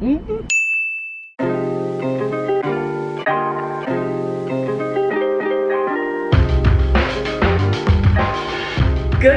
Good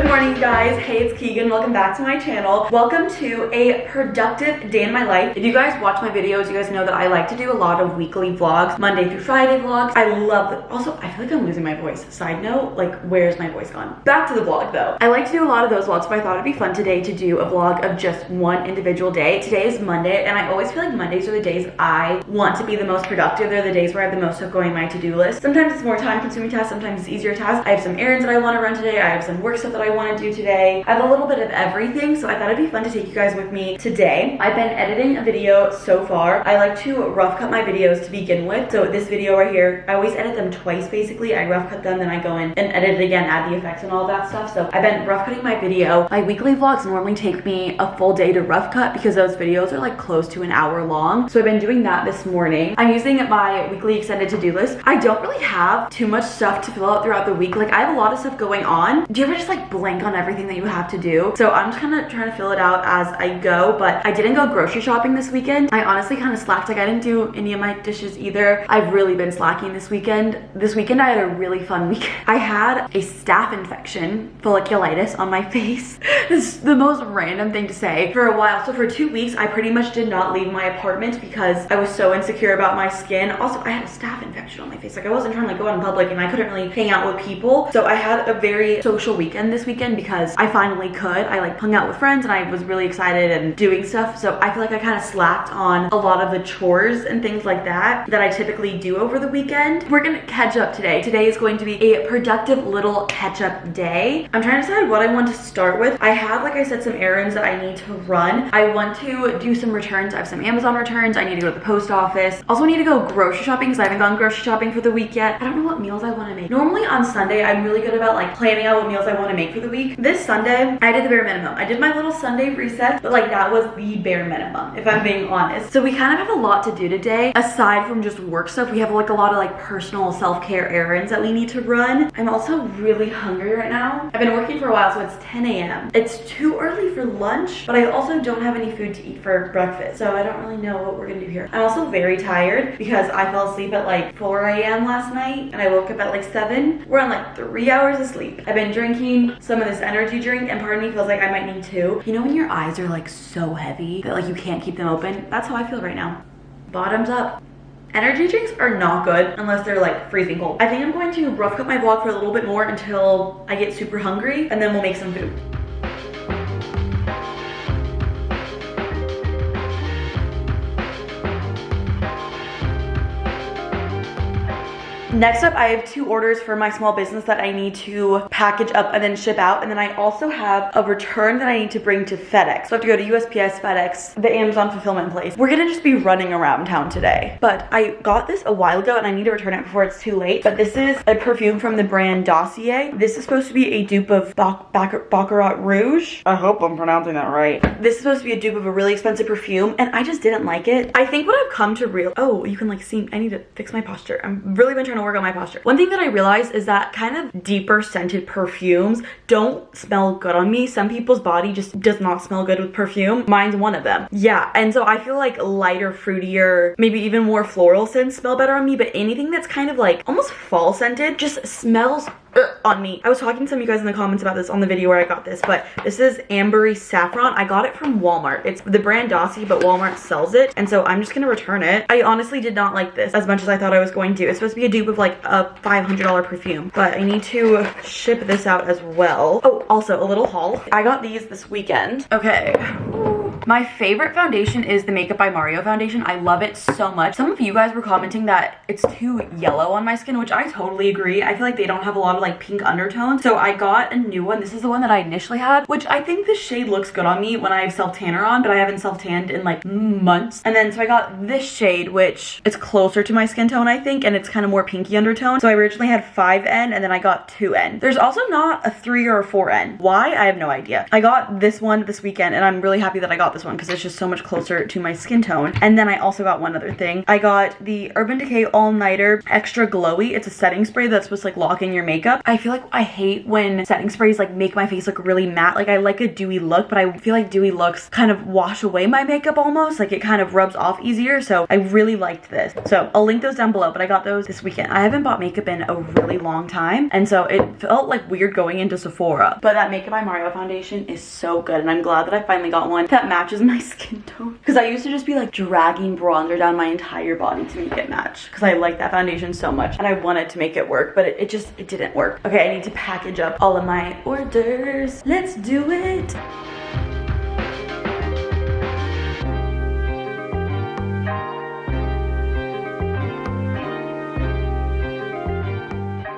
morning, guys. Hey, it's Keegan. Welcome back to my channel. Welcome to a productive day in my life. If you guys watch my videos, you guys know that I like to do a lot of weekly vlogs, Monday through Friday vlogs. I love them. Also, I feel like I'm losing my voice. Side note, like, where's my voice gone? Back to the vlog, though. I like to do a lot of those vlogs, but I thought it'd be fun today to do a vlog of just one individual day. Today is Monday, and I always feel like Mondays are the days I want to be the most productive. They're the days where I have the most stuff going on my to-do list. Sometimes it's more time-consuming tasks, sometimes it's easier tasks. I have some errands that I want to run today. I have some work stuff that I want to do today. I have a little bit of everything, so I thought it'd be fun to take you guys with me today. I've been editing a video so far. I like to rough cut my videos to begin with. So this video right here, I always edit them twice basically. I rough cut them, then I go in and edit it again, add the effects and all that stuff. So I've been rough cutting my video. My weekly vlogs normally take me a full day to rough cut because those videos are like close to an hour long. So I've been doing that this morning. I'm using my weekly extended to-do list. I don't really have too much stuff to fill out throughout the week. Like, I have a lot of stuff going on. Do you ever just like blank on everything that you have to do? So I'm just kind of trying to fill it out as I go, but I didn't go grocery shopping this weekend. I honestly kind of slacked. Like, I didn't do any of my dishes either. I've really been slacking this weekend. This weekend I had a really fun weekend. I had a staph infection, folliculitis, on my face. This is the most random thing to say for a while. So for 2 weeks I pretty much did not leave my apartment because I was so insecure about my skin. Also, I had a staph infection on my face. Like, I wasn't trying to go out in public and I couldn't really hang out with people. So I had a very social weekend this weekend because I finally could. I like hung out with friends and I was really excited and doing stuff. So I feel like I kind of slacked on a lot of the chores and things like that I typically do over the weekend. We're gonna catch up today. Today is going to be a productive little catch up day. I'm trying to decide what I want to start with. I have, like I said, some errands that I need to run. I want to do some returns. I have some Amazon returns. I need to go to the post office. Also, I need to go grocery shopping because I haven't gone grocery shopping for the week yet. I don't know what meals I want to make. Normally on Sunday, I'm really good about like planning out what meals I want to make for the week. This Sunday, I did the bare minimum. I did my little Sunday reset, but like that was the bare minimum, if I'm being honest. So we kind of have a lot to do today. Aside from just work stuff, we have like a lot of like personal self-care errands that we need to run. I'm also really hungry right now. I've been working for a while, so it's 10 a.m. It's too early for lunch, but I also don't have any food to eat for breakfast, so I don't really know what we're gonna do here. I'm also very tired because I fell asleep at like 4 a.m. last night and I woke up at like 7. We're on like 3 hours of sleep. I've been drinking some of this energy drink and part of me feels like I might need 2. You know when your eyes are like so heavy that like you can't keep them open? That's how I feel right now. Bottoms up. Energy drinks are not good unless they're like freezing cold. I think I'm going to rough cut my vlog for a little bit more until I get super hungry and then we'll make some food. Next up, I have 2 orders for my small business that I need to package up and then ship out. And then I also have a return that I need to bring to FedEx. So I have to go to USPS, FedEx, the Amazon fulfillment place. We're gonna just be running around town today. But I got this a while ago and I need to return it before it's too late. But this is a perfume from the brand Dossier. This is supposed to be a dupe of Baccarat Rouge. I hope I'm pronouncing that right. This is supposed to be a dupe of a really expensive perfume and I just didn't like it. I think what I've come to oh, you can like see, I need to fix my posture. I've really been trying to work on my posture. One thing that I realized is that kind of deeper scented perfumes don't smell good on me. Some people's body just does not smell good with perfume. Mine's one of them. Yeah, and so I feel like lighter, fruitier, maybe even more floral scents smell better on me, but anything that's kind of like almost fall scented just smells on me. I was talking to some of you guys in the comments about this on the video where I got this, but this is Ambery Saffron. I got it from Walmart. It's the brand Dossier, but Walmart sells it, and so I'm just gonna return it. I honestly did not like this as much as I thought I was going to. It's supposed to be a dupe of like a $500 perfume, but I need to ship this out as well. Oh, also a little haul. I got these this weekend. Okay. My favorite foundation is the Makeup by Mario foundation. I love it so much. Some of you guys were commenting that it's too yellow on my skin, which I totally agree. I feel like they don't have a lot of like pink undertones. So I got a new one. This is the one that I initially had, which I think the shade looks good on me when I have self-tanner on, but I haven't self-tanned in like months. And then so I got this shade, which is closer to my skin tone, I think, and it's kind of more pinky undertone. So I originally had 5N and then I got 2N. There's also not a 3 or a 4N. Why? I have no idea. I got this one this weekend and I'm really happy that I got got this one because it's just so much closer to my skin tone. And then I also got one other thing. I got the Urban Decay All Nighter Extra Glowy. It's a setting spray that's supposed to like lock in your makeup. I feel like I hate when setting sprays like make my face look really matte. Like I like a dewy look, but I feel like dewy looks kind of wash away my makeup almost. Like it kind of rubs off easier. So I really liked this. So I'll link those down below, but I got those this weekend. I haven't bought makeup in a really long time. And so it felt like weird going into Sephora. But that Makeup by Mario foundation is so good. And I'm glad that I finally got one that matches my skin tone. Because I used to just be like dragging bronzer down my entire body to make it match. Because I like that foundation so much. And I wanted to make it work, but it didn't work. Okay, I need to package up all of my orders. Let's do it.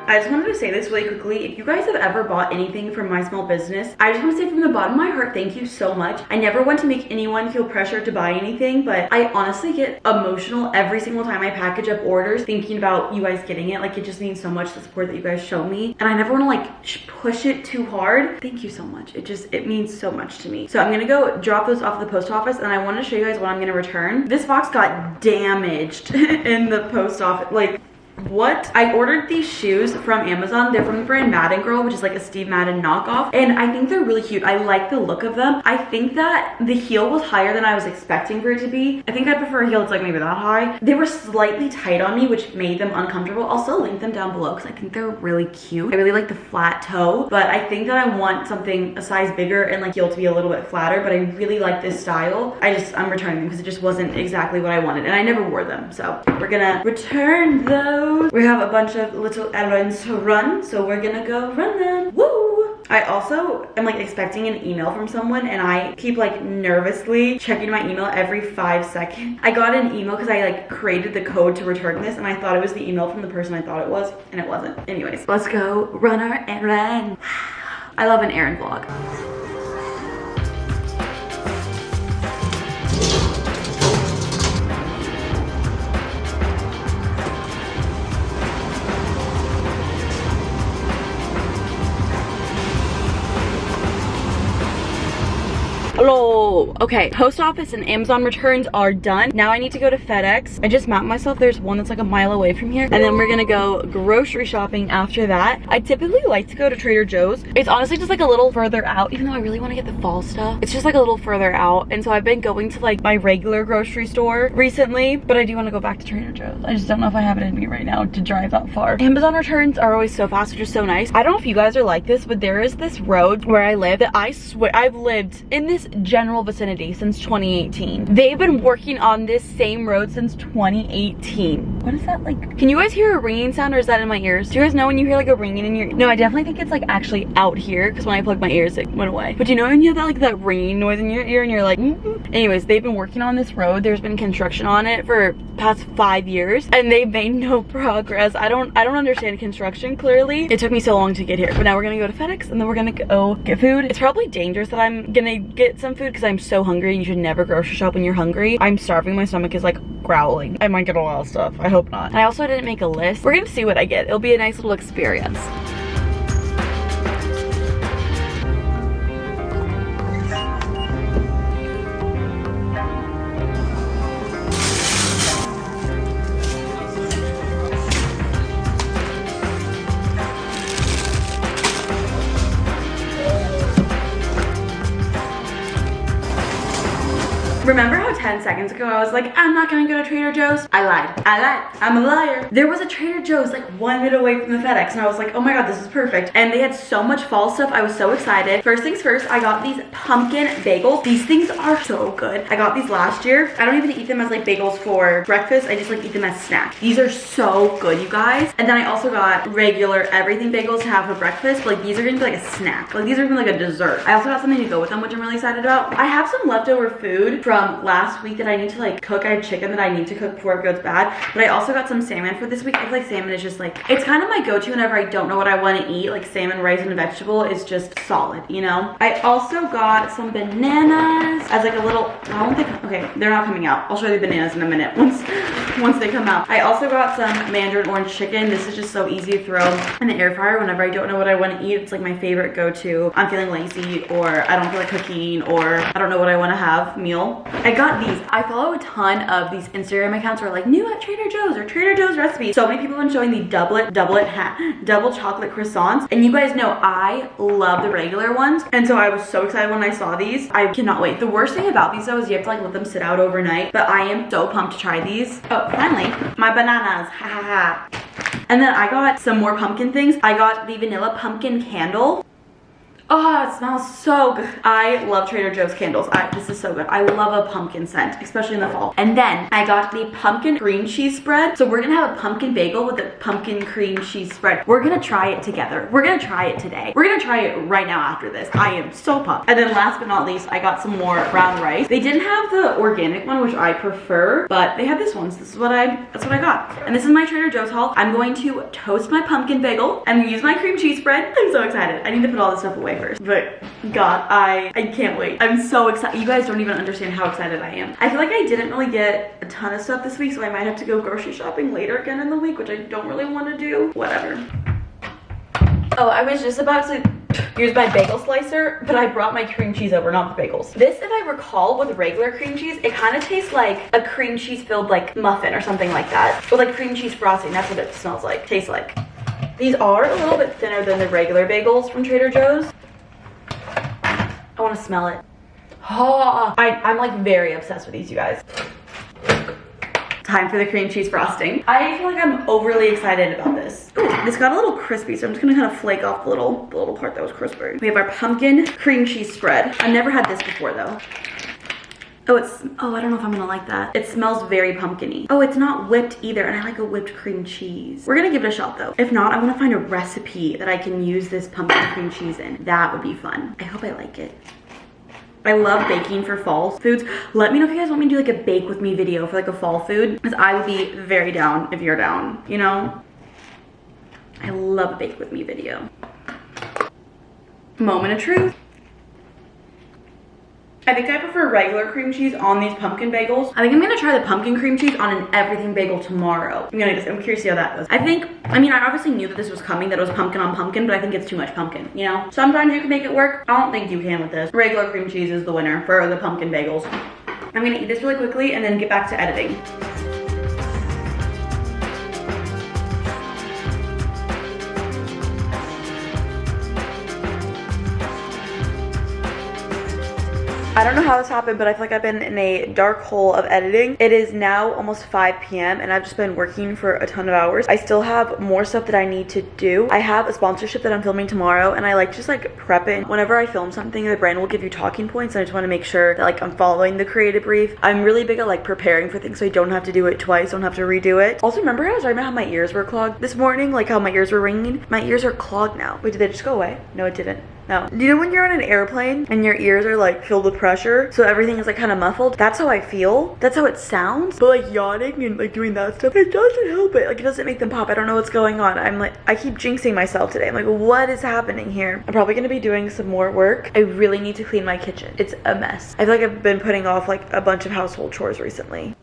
I just wanted to say this really quickly. If you guys have ever bought anything from my small business, I just want to say from the bottom of my heart, thank you so much. I never want to make anyone feel pressured to buy anything, but I honestly get emotional every single time I package up orders thinking about you guys getting it. Like it just means so much, the support that you guys show me. And I never want to like push it too hard. Thank you so much. It means so much to me. So I'm gonna go drop those off at the post office and I want to show you guys what I'm gonna return. This box got damaged in the post office. Like, what? I ordered these shoes from Amazon. They're from the brand Madden Girl, which is like a Steve Madden knockoff. And I think they're really cute. I like the look of them. I think that the heel was higher than I was expecting for it to be. I think I prefer a heel that's like maybe that high. They were slightly tight on me, which made them uncomfortable. I'll still link them down below because I think they're really cute. I really like the flat toe, but I think that I want something a size bigger and like heel to be a little bit flatter, but I really like this style. I'm returning them because it just wasn't exactly what I wanted and I never wore them. So we're gonna return those. We have a bunch of little errands to run, so we're gonna go run them. Woo! I also am like expecting an email from someone and I keep like nervously checking my email every 5 seconds. I got an email because I like created the code to return this and I thought it was the email from the person I thought it was and it wasn't. Anyways, let's go run our errand. I love an errand vlog. Hello. Okay, post office and Amazon returns are done. Now I need to go to FedEx. I just mapped myself. There's one that's like a mile away from here. And then we're gonna go grocery shopping after that. I typically like to go to Trader Joe's. It's honestly just like a little further out, even though I really want to get the fall stuff. It's just like a little further out. And so I've been going to like my regular grocery store recently, but I do want to go back to Trader Joe's. I just don't know if I have it in me right now to drive that far. Amazon returns are always so fast, which is so nice. I don't know if you guys are like this, but there is this road where I live that I swear I've lived in this general vicinity since 2018. They've been working on this same road since 2018. What is that like? Can you guys hear a ringing sound or is that in my ears? Do you guys know when you hear like a ringing in your... No, I definitely think it's like actually out here because when I plugged my ears it went away. But you know when you have that like that ringing noise in your ear and you're like Anyways, they've been working on this road. There's been construction on it for past 5 years and they've made no progress. I don't understand construction clearly. It took me so long to get here. But now we're gonna go to FedEx and then we're gonna go get food. It's probably dangerous that I'm gonna get some food because I'm so hungry. You should never grocery shop when you're hungry. I'm starving. My stomach is like growling. I might get a lot of stuff. I hope not. And I also didn't make a list. We're gonna see what I get. It'll be a nice little experience. Remember how 10 seconds ago I was like, I'm not gonna go to Trader Joe's? I lied. I'm a liar. There was a Trader Joe's like 1 minute away from the FedEx and I was like, oh my god, this is perfect. And they had so much fall stuff. I was so excited. First things first, I got these pumpkin bagels. These things are so good. I got these last year. I don't even eat them as like bagels for breakfast. I just like eat them as snacks. These are so good, you guys. And then I also got regular everything bagels to have for breakfast. But like these are gonna be like a snack. Like these are gonna be like a dessert. I also got something to go with them, which I'm really excited about. I have some leftover food from last last week that I need to like cook. I have chicken that I need to cook before it goes bad, but I also got some salmon for this week. I feel like salmon is just like, it's kind of my go-to whenever I don't know what I want to eat. Like salmon, rice, and a vegetable is just solid, you know? I also got some bananas as like a little, I don't think, okay, they're not coming out. I'll show you the bananas in a minute once they come out. I also got some mandarin orange chicken. This is just so easy to throw in the air fryer whenever I don't know what I want to eat. It's like my favorite go-to. I'm feeling lazy, or I don't feel like cooking, or I don't know what I want to have meal. I got these. I follow a ton of these Instagram accounts who are like new at Trader Joe's or Trader Joe's recipes. So many people have been showing the double chocolate croissants, and you guys know I love the regular ones, and so I was so excited when I saw these. I cannot wait. The worst thing about these though is you have to like let them sit out overnight, but I am so pumped to try these. Oh, finally, my bananas, ha ha ha. And then I got some more pumpkin things. I got the vanilla pumpkin candle. Oh, it smells so good. I love Trader Joe's candles. This is so good. I love a pumpkin scent, especially in the fall. And then I got the pumpkin cream cheese spread. So we're gonna have a pumpkin bagel with the pumpkin cream cheese spread. We're gonna try it together. We're gonna try it today. We're gonna try it right now after this. I am so pumped. And then last but not least, I got some more brown rice. They didn't have the organic one, which I prefer, but they had this one. So that's what I got. And this is my Trader Joe's haul. I'm going to toast my pumpkin bagel and use my cream cheese spread. I'm so excited. I need to put all this stuff away first, but God, I can't wait. I'm so excited. You guys don't even understand how excited I am. I feel like I didn't really get a ton of stuff this week, so I might have to go grocery shopping later again in the week, which I don't really want to do. Whatever. Oh, I was just about to use my bagel slicer, but I brought my cream cheese over, not the bagels. This, if I recall, with regular cream cheese, it kind of tastes like a cream cheese filled like muffin or something like that, with like cream cheese frosting. That's what it smells like, tastes like. These are a little bit thinner than the regular bagels from Trader Joe's. I want to smell it. Oh, I'm like very obsessed with these, you guys. Time for the cream cheese frosting. I feel like I'm overly excited about this. Ooh, this got a little crispy, so I'm just gonna kind of flake off the little part that was crispy. We have our pumpkin cream cheese spread. I've never had this before though. Oh, I don't know if I'm gonna like that. It smells very pumpkin-y. Oh, it's not whipped either, and I like a whipped cream cheese. We're gonna give it a shot though. If not, I wanna find a recipe that I can use this pumpkin cream cheese in. That would be fun. I hope I like it. I love baking for fall foods. Let me know if you guys want me to do like a bake with me video for like a fall food, because I would be very down if you're down, you know? I love a bake with me video. Moment of truth. I think I prefer regular cream cheese on these pumpkin bagels. I think I'm gonna try the pumpkin cream cheese on an everything bagel tomorrow. I'm curious to see how that goes. I mean, I obviously knew that this was coming, that it was pumpkin on pumpkin, but I think it's too much pumpkin, you know? Sometimes you can make it work. I don't think you can with this. Regular cream cheese is the winner for the pumpkin bagels. I'm gonna eat this really quickly and then get back to editing. I don't know how this happened, but I feel like I've been in a dark hole of editing. It is now almost 5 p.m. and I've just been working for a ton of hours. I still have more stuff that I need to do. I have a sponsorship that I'm filming tomorrow, and I like just like prep it. Whenever I film something, the brand will give you talking points, and I just want to make sure that like I'm following the creative brief. I'm really big at like preparing for things so I don't have to do it twice, don't have to redo it. Also, remember I was talking about how my ears were clogged this morning, like how my ears were ringing? My ears are clogged now. Wait, did they just go away? No, it didn't. No. You know when you're on an airplane and your ears are like filled with pressure, so everything is like kind of muffled? That's how I feel. That's how it sounds. But like yawning and like doing that stuff, it doesn't help it. Like it doesn't make them pop. I don't know what's going on. I keep jinxing myself today. I'm like, what is happening here? I'm probably gonna be doing some more work. I really need to clean my kitchen. It's a mess. I feel like I've been putting off like a bunch of household chores recently.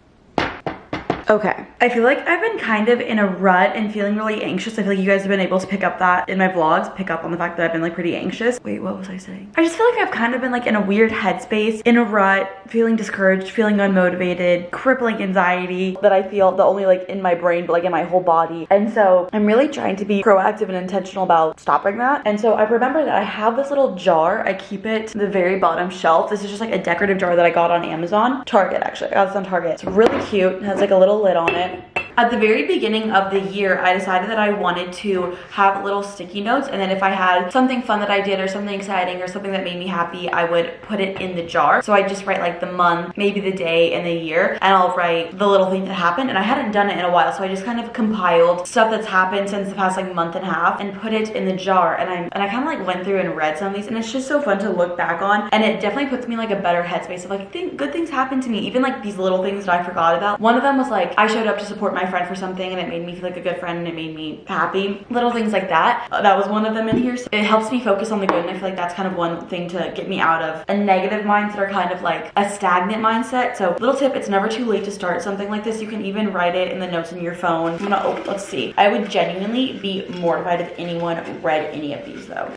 Okay, I feel like I've been kind of in a rut and feeling really anxious. I feel like you guys have been able to pick up that in my vlogs, pick up on the fact that I've been like pretty anxious. Wait, what was I saying? I just feel like I've kind of been like in a weird headspace, in a rut, feeling discouraged, feeling unmotivated, crippling anxiety that I feel not only like in my brain, but like in my whole body. And so I'm really trying to be proactive and intentional about stopping that. And so I remember that I have this little jar. I keep it to the very bottom shelf. This is just like a decorative jar that I got on Amazon. Target, actually. I got this on Target. It's really cute. It has like a little lid on it. At the very beginning of the year, I decided that I wanted to have little sticky notes, and then if I had something fun that I did or something exciting or something that made me happy, I would put it in the jar. So I just write like the month, maybe the day and the year, and I'll write the little thing that happened. And I hadn't done it in a while, so I just kind of compiled stuff that's happened since the past like month and a half and put it in the jar. And I kind of like went through and read some of these, and it's just so fun to look back on, and it definitely puts me in like a better headspace of like good things happen to me, even like these little things that I forgot about. One of them was like I showed up to support my friend for something and it made me feel like a good friend and it made me happy. Little things like that. That was one of them in here. So it helps me focus on the good, and I feel like that's kind of one thing to get me out of a negative mindset or kind of like a stagnant mindset. So little tip, it's never too late to start something like this. You can even write it in the notes in your phone. Let's see. I would genuinely be mortified if anyone read any of these though.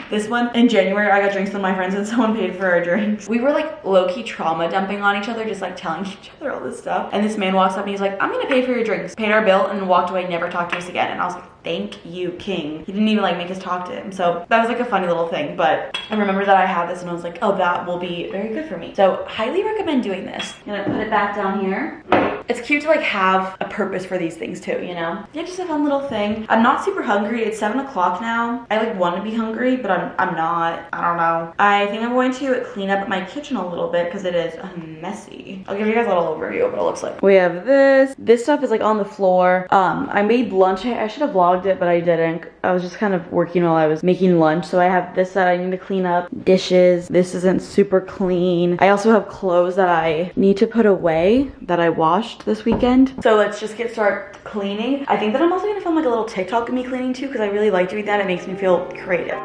This one, in January, I got drinks with my friends and someone paid for our drinks. We were like low-key trauma dumping on each other, just like telling each other all this stuff. And this man walks up and he's like, I'm gonna pay for your drinks. Paid our bill and then walked away, never talked to us again. And I was like, thank you, king. He didn't even like make us talk to him. So that was like a funny little thing, but I remember that I had this and I was like, oh, that will be very good for me. So highly recommend doing this. I'm gonna put it back down here. It's cute to like have a purpose for these things too, you know? Yeah, just a fun little thing. I'm not super hungry. It's 7 o'clock now. I like want to be hungry, but I'm not. I don't know. I think I'm going to clean up my kitchen a little bit because it is messy. I'll give you guys a little overview of what it looks like. We have this. This stuff is like on the floor. I made lunch. I should have vlogged it, but I didn't. I was just kind of working while I was making lunch. So I have this that I need to clean up. Dishes. This isn't super clean. I also have clothes that I need to put away that I washed this weekend. So let's just start cleaning. I think that I'm also gonna film like a little TikTok of me cleaning too, because I really like doing that. It makes me feel creative.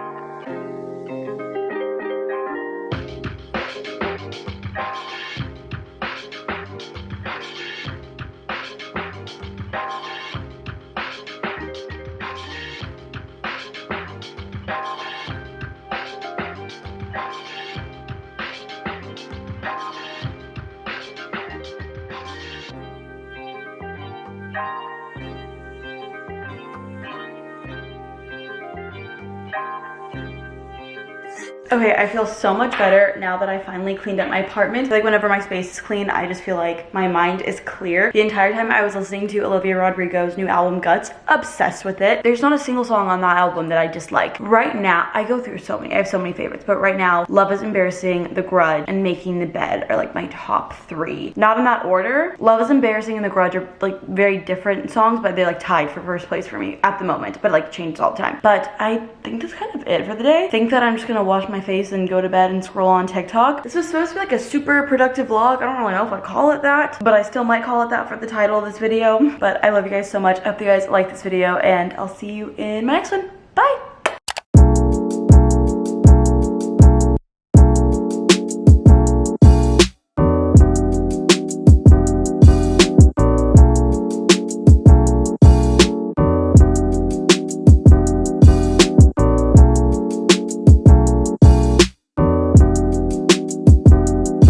Okay, I feel so much better now that I finally cleaned up my apartment. Like whenever my space is clean, I just feel like my mind is clear. The entire time I was listening to Olivia Rodrigo's new album, Guts, obsessed with it. There's not a single song on that album that I dislike. Right now, I go through so many. I have so many favorites, but right now, Love is Embarrassing, The Grudge, and Making the Bed are like my top 3. Not in that order. Love is Embarrassing and The Grudge are like very different songs, but they're like tied for first place for me at the moment, but like changes all the time. But I think that's kind of it for the day. I think that I'm just gonna wash my face and go to bed and scroll on TikTok. This was supposed to be like a super productive vlog. I don't really know if I call it that, but I still might call it that for the title of this video. But I love you guys so much. I hope you guys like this video, and I'll see you in my next one. Bye!